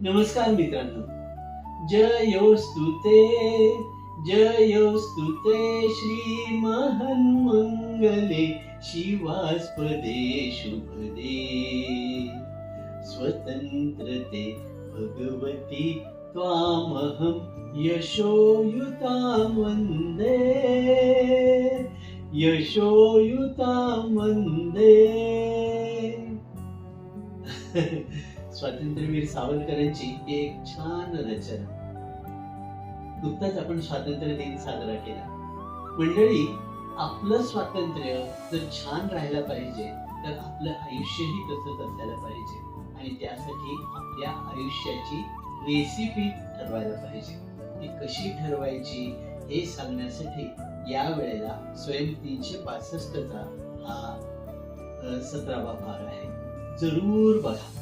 नमस्कार मित्रांनो, जयोस्तुते जयोस्तुते श्री महन्मंगले शिवास्पदे शुभदे स्वतंत्रते भगवती त्वामहं यशोयुतां वन्दे यशोयुतां वन्दे. स्वातंत्र्यवीर सावरकरांची एक छान रचना. नुकताच आपण स्वातंत्र्य दिन साजरा केला. मंडळी, आपलं स्वातंत्र्य जर छान राहायला पाहिजे तर आपलं आयुष्यही तसंच असायला पाहिजे आणि त्यासाठी आपल्या आयुष्याची रेसिपी ठरवायला पाहिजे. ती कशी ठरवायची हे सांगण्यासाठी या वेळेला स्वयं 365 चा हा 17वा भाग आहे. जरूर बघा.